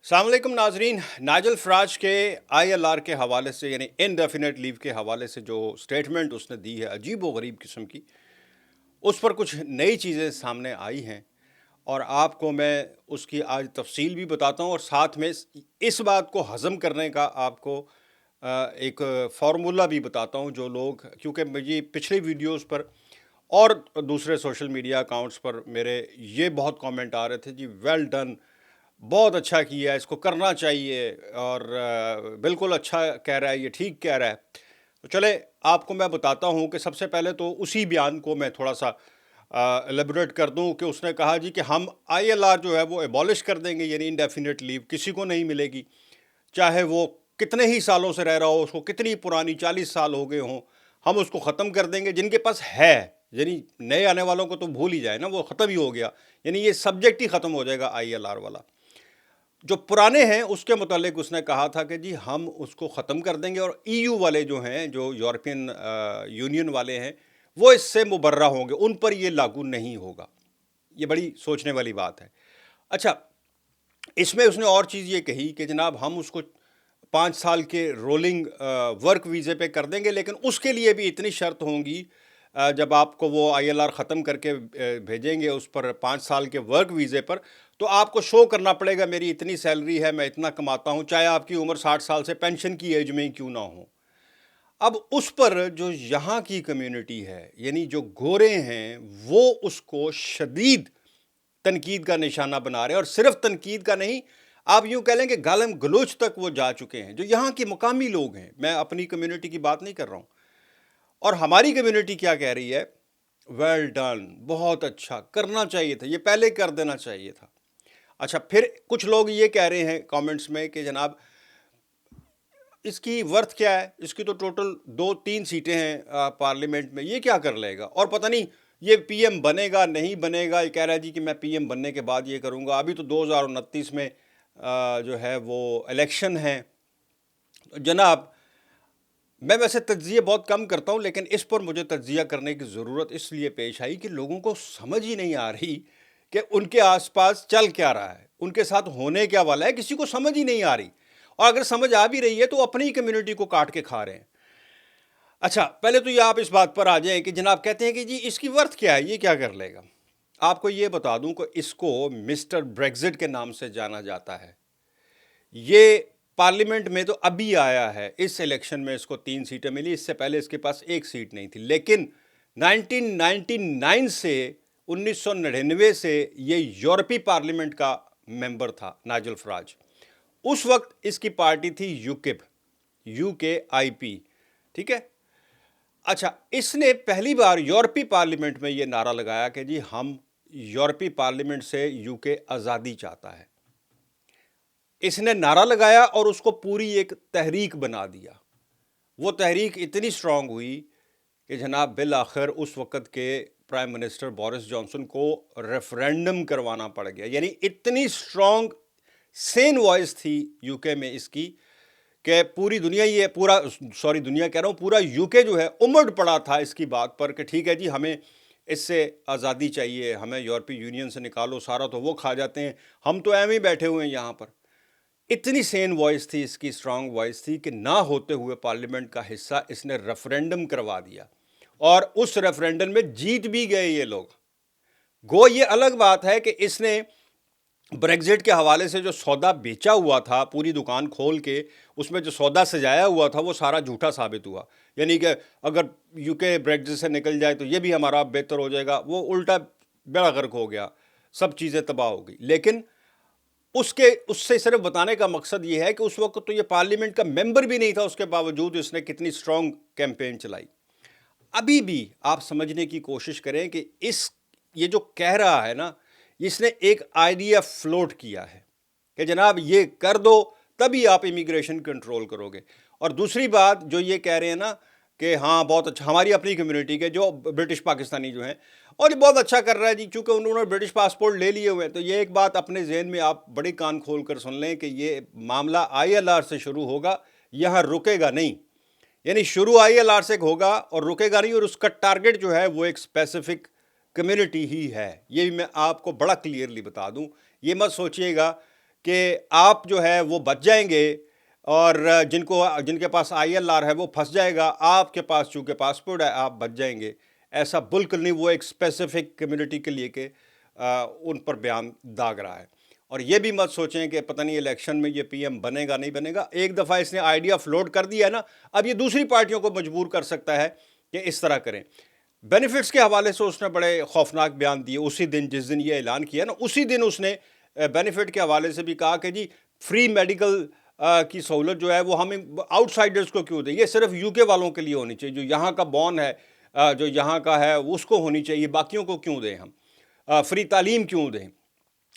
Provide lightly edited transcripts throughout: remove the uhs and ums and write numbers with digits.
अस्सलाम वालेकुम नाजरीन। नाइजल फराज के ILR के हवाले से यानी इनडेफिनेट लीव के हवाले से जो स्टेटमेंट उसने दी है अजीब व गरीब किस्म की, उस पर कुछ नई चीज़ें सामने आई हैं और आपको मैं उसकी आज तफसील भी बताता हूँ और साथ में इस बात को हज़म करने का आपको एक फार्मूला भी बताता हूँ। जो लोग, क्योंकि मुझे पिछली वीडियोस पर और दूसरे सोशल मीडिया अकाउंट्स पर मेरे ये बहुत कमेंट आ रहे थे, जी वेल डन, बहुत अच्छा किया, इसको करना चाहिए और बिल्कुल अच्छा कह रहा है, ये ठीक कह रहा है। तो चले आपको मैं बताता हूँ कि सबसे पहले तो उसी बयान को मैं थोड़ा सा एलेबोरेट कर दूँ कि उसने कहा जी कि हम ILR जो है वो एबॉलिश कर देंगे, यानी इंडेफिनिट लीव किसी को नहीं मिलेगी, चाहे वो कितने ही सालों से रह रहा हो, उसको कितनी पुरानी 40 साल हो गए हों, हम उसको ख़त्म कर देंगे। जिनके पास है, यानी नए आने वालों को तो भूल ही जाए ना, वो ख़त्म ही हो गया, यानी ये सब्जेक्ट ही ख़त्म हो जाएगा ILR वाला। जो पुराने हैं उसके मुतालिक उसने कहा था कि जी हम उसको ख़त्म कर देंगे और EU वाले जो हैं, जो यूरोपियन यूनियन वाले हैं, वो इससे मुबर्रा होंगे, उन पर ये लागू नहीं होगा। ये बड़ी सोचने वाली बात है। अच्छा, इसमें उसने और चीज़ ये कही कि जनाब हम उसको 5 साल के रोलिंग वर्क वीज़े पे कर देंगे, लेकिन उसके लिए भी इतनी शर्त होंगी, जब आपको वो ILR ख़त्म करके भेजेंगे उस पर 5 साल के वर्क वीज़े पर, तो आपको शो करना पड़ेगा मेरी इतनी सैलरी है, मैं इतना कमाता हूँ, चाहे आपकी उम्र 60 साल से पेंशन की एज में ही क्यों ना हो। अब उस पर जो यहाँ की कम्युनिटी है, यानी जो गोरे हैं, वो उसको शदीद तनकीद का निशाना बना रहे हैं, और सिर्फ तनकीद का नहीं, आप यूँ कह लें कि गालम गलोच तक वो जा चुके हैं। जो यहाँ के मुकामी लोग हैं, मैं अपनी कम्युनिटी की बात नहीं कर रहा हूँ, और हमारी कम्युनिटी क्या कह रही है, वेल डन, बहुत अच्छा, करना चाहिए था, ये पहले कर देना चाहिए था। अच्छा, फिर कुछ लोग ये कह रहे हैं कमेंट्स में कि जनाब इसकी वर्थ क्या है, इसकी तो टोटल 2-3 सीटें हैं पार्लियामेंट में, ये क्या कर लेगा, और पता नहीं ये PM बनेगा नहीं बनेगा। ये कह रहा है जी कि मैं PM बनने के बाद ये करूँगा। अभी तो 2029 में जो है वो इलेक्शन है। जनाब, मैं वैसे तज्ज़िया बहुत कम करता हूँ, लेकिन इस पर मुझे तज्ज़िया करने की ज़रूरत इसलिए पेश आई कि लोगों को समझ ही नहीं आ रही कि उनके आसपास चल क्या रहा है, उनके साथ होने क्या वाला है, किसी को समझ ही नहीं आ रही, और अगर समझ आ भी रही है तो अपनी ही कम्युनिटी को काट के खा रहे हैं। अच्छा, पहले तो ये आप इस बात पर आ जाएं कि जनाब कहते हैं कि जी इसकी वर्थ क्या है, ये क्या कर लेगा। आपको ये बता दूं कि इसको मिस्टर ब्रेग्जिट के नाम से जाना जाता है। ये पार्लियामेंट में तो अभी आया है, इस इलेक्शन में इसको 3 सीटें मिली, इससे पहले इसके पास 1 सीट नहीं थी। लेकिन 1999 से 1999 से ये यूरोपीय पार्लियामेंट का मेंबर था नाइजल फराज। उस वक्त इसकी पार्टी थी यूकिप, UKIP, ठीक है। अच्छा, इसने पहली बार यूरोपीय पार्लियामेंट में ये नारा लगाया कि जी हम यूरोपीय पार्लियामेंट से UK आज़ादी चाहता है। इसने नारा लगाया और उसको पूरी एक तहरीक बना दिया। वो तहरीक इतनी स्ट्रांग हुई कि जनाब बिल आखिर उस वक़्त के प्राइम मिनिस्टर बोरिस जॉनसन को रेफरेंडम करवाना पड़ गया। यानी इतनी स्ट्रांग सेन वॉइस थी UK में इसकी कि पूरी दुनिया, ये पूरा, सॉरी दुनिया कह रहा हूँ, पूरा UK जो है उमड़ पड़ा था इसकी बात पर कि ठीक है जी हमें इससे आज़ादी चाहिए, हमें यूरोपीय यूनियन से निकालो, सारा तो वो खा जाते हैं, हम तो एम ही बैठे हुए हैं यहाँ पर। इतनी सेन वॉइस थी इसकी, स्ट्रांग वॉइस थी कि ना होते हुए पार्लियामेंट का हिस्सा इसने रेफरेंडम करवा दिया, और उस रेफरेंडम में जीत भी गए ये लोग। गो ये अलग बात है कि इसने ब्रेग्जिट के हवाले से जो सौदा बेचा हुआ था, पूरी दुकान खोल के उसमें जो सौदा सजाया हुआ था, वो सारा झूठा साबित हुआ। यानी कि अगर UK ब्रेग्जिट से निकल जाए तो ये भी हमारा बेहतर हो जाएगा, वो उल्टा बेड़ा गर्क हो गया, सब चीज़ें तबाह हो गई। लेकिन उससे सिर्फ बताने का मकसद ये है कि उस वक्त तो ये पार्लियामेंट का मेंबर भी नहीं था, उसके बावजूद इसने कितनी स्ट्रांग कैंपेन चलाई। अभी भी आप समझने की कोशिश करें कि ये जो कह रहा है ना, इसने एक आइडिया फ्लोट किया है कि जनाब ये कर दो तभी आप इमिग्रेशन कंट्रोल करोगे। और दूसरी बात जो ये कह रहे हैं ना कि हाँ बहुत अच्छा, हमारी अपनी कम्युनिटी के जो ब्रिटिश पाकिस्तानी जो हैं, और ये बहुत अच्छा कर रहा है जी, चूँकि उन्होंने ब्रिटिश पासपोर्ट ले लिए हुए हैं। तो ये एक बात अपने जहन में आप बड़ी कान खोल कर सुन लें कि ये मामला ILR से शुरू होगा, यहाँ रुकेगा नहीं। यानी शुरू ILR से होगा और रुकेगा नहीं, और उसका टारगेट जो है वो एक स्पेसिफिक कम्युनिटी ही है। ये भी मैं आपको बड़ा क्लियरली बता दूं। ये मत सोचिएगा کہ آپ جو ہے وہ بچ جائیں گے، اور جن کے پاس ILR ہے وہ پھنس جائے گا، آپ کے پاس چونکہ پاسپورٹ ہے آپ بچ جائیں گے. ایسا بالکل نہیں، وہ ایک اسپیسیفک کمیونٹی کے لیے کہ ان پر بیان داغ رہا ہے. اور یہ بھی مت سوچیں کہ پتہ نہیں الیکشن میں یہ PM بنے گا نہیں بنے گا. ایک دفعہ اس نے آئیڈیا فلوٹ کر دیا ہے نا، اب یہ دوسری پارٹیوں کو مجبور کر سکتا ہے کہ اس طرح کریں. بینیفٹس کے حوالے سے اس نے بڑے خوفناک بیان دیے اسی دن جس دن یہ اعلان کیا نا. اسی دن اس نے بینیفٹ کے حوالے سے بھی کہا کہ جی فری میڈیکل کی سہولت جو ہے وہ ہم آؤٹ سائڈرز کو کیوں دیں، یہ صرف UK والوں کے لیے ہونی چاہیے، جو یہاں کا بورن ہے، جو یہاں کا ہے اس کو ہونی چاہیے، باقیوں کو کیوں دیں ہم. فری تعلیم کیوں دیں،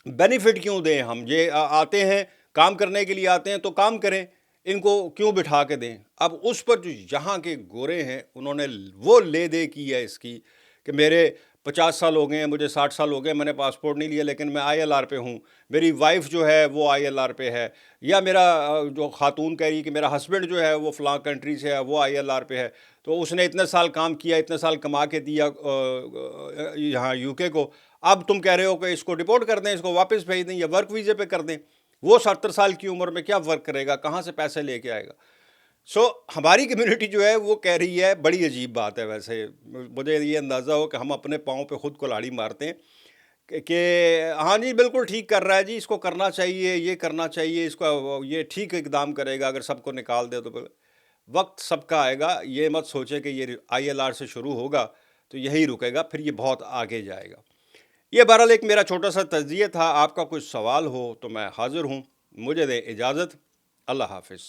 بینیفٹ کیوں دیں ہم. یہ آتے ہیں کام کرنے کے لیے آتے ہیں تو کام کریں، ان کو کیوں بٹھا کے دیں. اب اس پر جو یہاں کے گورے ہیں انہوں نے وہ لے دے کی ہے اس کی کہ میرے 50 سال ہو گئے ہیں، مجھے 60 سال ہو گئے، میں نے پاسپورٹ نہیں لیا لیکن میں ILR پہ ہوں، میری وائف جو ہے وہ ILR پہ ہے، یا میرا جو خاتون کہہ رہی ہے کہ میرا ہسبینڈ جو ہے وہ فلاں کنٹری سے ہے وہ ILR پہ ہے، تو اس نے اتنے سال کام کیا، اتنے سال کما کے دیا یہاں UK کو، اب تم کہہ رہے ہو کہ اس کو ڈپورٹ کر دیں، اس کو واپس بھیج دیں یا ورک ویزے پہ کر دیں. وہ 70 سال کی عمر میں کیا ورک کرے گا، کہاں سے پیسے لے کے آئے گا. ہماری کمیونٹی جو ہے وہ کہہ رہی ہے، بڑی عجیب بات ہے ویسے، مجھے یہ اندازہ ہو کہ ہم اپنے پاؤں پہ خود کلاڑی مارتے ہیں کہ ہاں جی بالکل ٹھیک کر رہا ہے جی، اس کو کرنا چاہیے، یہ کرنا چاہیے، اس کو یہ ٹھیک اقدام کرے گا اگر سب کو نکال دے تو. وقت سب کا آئے گا، یہ مت سوچے کہ یہ ILR سے شروع ہوگا تو یہی رکے گا، پھر یہ بہت آگے جائے گا. یہ بہرحال ایک میرا چھوٹا سا تجزیہ تھا. آپ کا کچھ سوال ہو تو میں حاضر ہوں. مجھے دیں اجازت. اللہ حافظ.